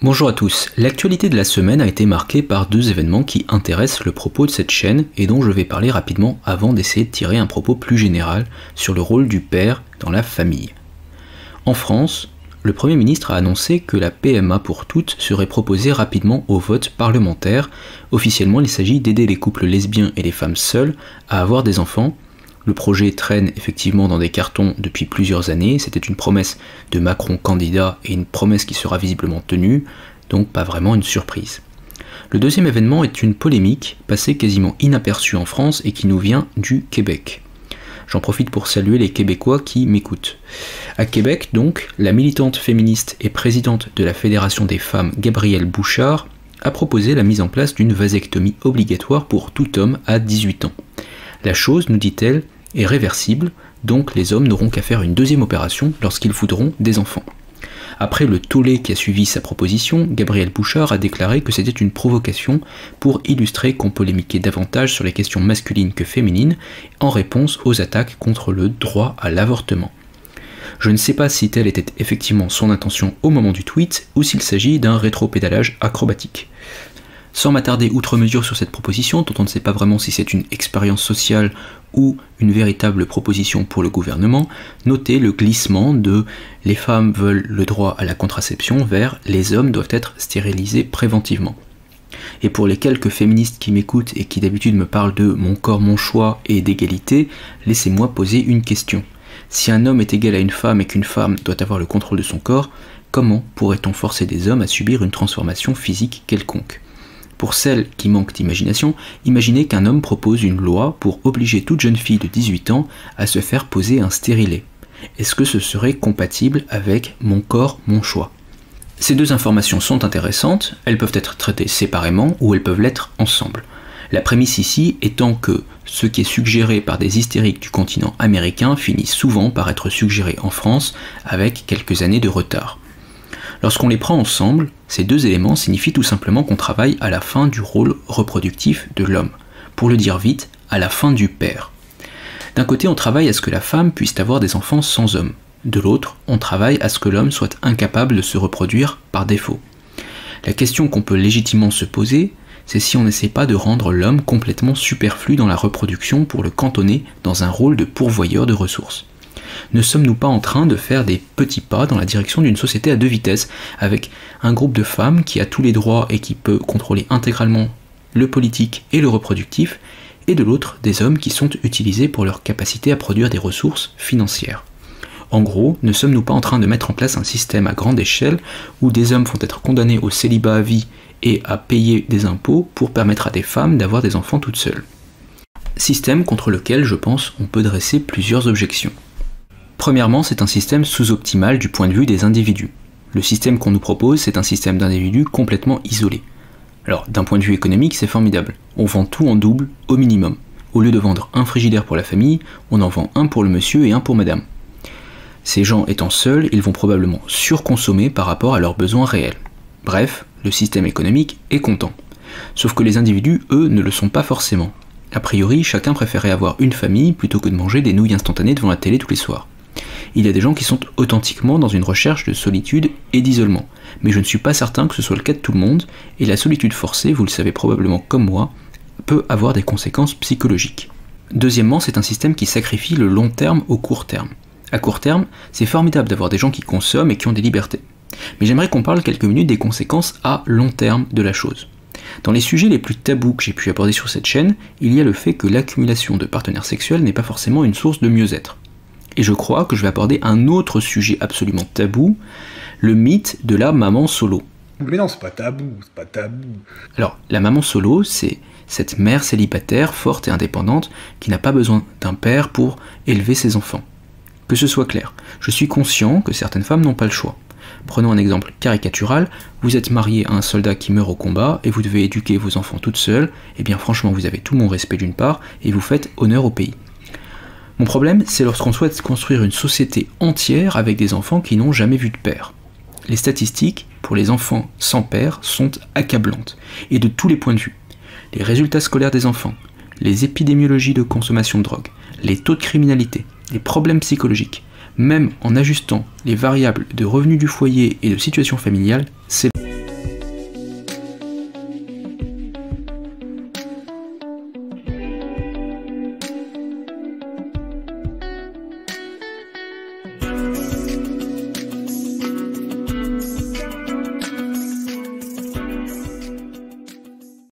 Bonjour à tous, l'actualité de la semaine a été marquée par deux événements qui intéressent le propos de cette chaîne et dont je vais parler rapidement avant d'essayer de tirer un propos plus général sur le rôle du père dans la famille. En France, le Premier ministre a annoncé que la PMA pour toutes serait proposée rapidement au vote parlementaire. Officiellement, il s'agit d'aider les couples lesbiens et les femmes seules à avoir des enfants. Le projet traîne effectivement dans des cartons depuis plusieurs années, c'était une promesse de Macron candidat et une promesse qui sera visiblement tenue, donc pas vraiment une surprise. Le deuxième événement est une polémique passée quasiment inaperçue en France et qui nous vient du Québec. J'en profite pour saluer les Québécois qui m'écoutent. À Québec donc, la militante féministe et présidente de la Fédération des femmes Gabrielle Bouchard a proposé la mise en place d'une vasectomie obligatoire pour tout homme à 18 ans. La chose, nous dit-elle, est réversible, donc les hommes n'auront qu'à faire une deuxième opération lorsqu'ils voudront des enfants. Après le tollé qui a suivi sa proposition, Gabrielle Bouchard a déclaré que c'était une provocation pour illustrer qu'on polémiquait davantage sur les questions masculines que féminines en réponse aux attaques contre le droit à l'avortement. Je ne sais pas si telle était effectivement son intention au moment du tweet ou s'il s'agit d'un rétropédalage acrobatique. Sans m'attarder outre mesure sur cette proposition, dont on ne sait pas vraiment si c'est une expérience sociale ou une véritable proposition pour le gouvernement, notez le glissement de « les femmes veulent le droit à la contraception » vers « les hommes doivent être stérilisés préventivement ». Et pour les quelques féministes qui m'écoutent et qui d'habitude me parlent de « mon corps, mon choix » et d'égalité, laissez-moi poser une question. Si un homme est égal à une femme et qu'une femme doit avoir le contrôle de son corps, comment pourrait-on forcer des hommes à subir une transformation physique quelconque ? Pour celles qui manquent d'imagination, imaginez qu'un homme propose une loi pour obliger toute jeune fille de 18 ans à se faire poser un stérilet. Est-ce que ce serait compatible avec « mon corps, mon choix » ? Ces deux informations sont intéressantes, elles peuvent être traitées séparément ou elles peuvent l'être ensemble. La prémisse ici étant que ce qui est suggéré par des hystériques du continent américain finit souvent par être suggéré en France avec quelques années de retard. Lorsqu'on les prend ensemble, ces deux éléments signifient tout simplement qu'on travaille à la fin du rôle reproductif de l'homme. Pour le dire vite, à la fin du père. D'un côté, on travaille à ce que la femme puisse avoir des enfants sans homme. De l'autre, on travaille à ce que l'homme soit incapable de se reproduire par défaut. La question qu'on peut légitimement se poser, c'est si on n'essaie pas de rendre l'homme complètement superflu dans la reproduction pour le cantonner dans un rôle de pourvoyeur de ressources. Ne sommes-nous pas en train de faire des petits pas dans la direction d'une société à deux vitesses, avec un groupe de femmes qui a tous les droits et qui peut contrôler intégralement le politique et le reproductif, et de l'autre des hommes qui sont utilisés pour leur capacité à produire des ressources financières. En gros, ne sommes-nous pas en train de mettre en place un système à grande échelle où des hommes vont être condamnés au célibat à vie et à payer des impôts pour permettre à des femmes d'avoir des enfants toutes seules? Système contre lequel, je pense, on peut dresser plusieurs objections. Premièrement, c'est un système sous-optimal du point de vue des individus. Le système qu'on nous propose, c'est un système d'individus complètement isolés. Alors, d'un point de vue économique, c'est formidable. On vend tout en double, au minimum. Au lieu de vendre un frigidaire pour la famille, on en vend un pour le monsieur et un pour madame. Ces gens étant seuls, ils vont probablement surconsommer par rapport à leurs besoins réels. Bref, le système économique est content. Sauf que les individus, eux, ne le sont pas forcément. A priori, chacun préférait avoir une famille plutôt que de manger des nouilles instantanées devant la télé tous les soirs. Il y a des gens qui sont authentiquement dans une recherche de solitude et d'isolement, mais je ne suis pas certain que ce soit le cas de tout le monde, et la solitude forcée, vous le savez probablement comme moi, peut avoir des conséquences psychologiques. Deuxièmement, c'est un système qui sacrifie le long terme au court terme. À court terme, c'est formidable d'avoir des gens qui consomment et qui ont des libertés. Mais j'aimerais qu'on parle quelques minutes des conséquences à long terme de la chose. Dans les sujets les plus tabous que j'ai pu aborder sur cette chaîne, il y a le fait que l'accumulation de partenaires sexuels n'est pas forcément une source de mieux-être. Et je crois que je vais aborder un autre sujet absolument tabou, le mythe de la maman solo. Mais non, c'est pas tabou, c'est pas tabou. Alors, la maman solo, c'est cette mère célibataire, forte et indépendante, qui n'a pas besoin d'un père pour élever ses enfants. Que ce soit clair, je suis conscient que certaines femmes n'ont pas le choix. Prenons un exemple caricatural, vous êtes marié à un soldat qui meurt au combat et vous devez éduquer vos enfants toutes seules, et bien franchement vous avez tout mon respect d'une part, et vous faites honneur au pays. Mon problème, c'est lorsqu'on souhaite construire une société entière avec des enfants qui n'ont jamais vu de père. Les statistiques pour les enfants sans père sont accablantes, et de tous les points de vue. Les résultats scolaires des enfants, les épidémiologies de consommation de drogue, les taux de criminalité, les problèmes psychologiques, même en ajustant les variables de revenus du foyer et de situation familiale, c'est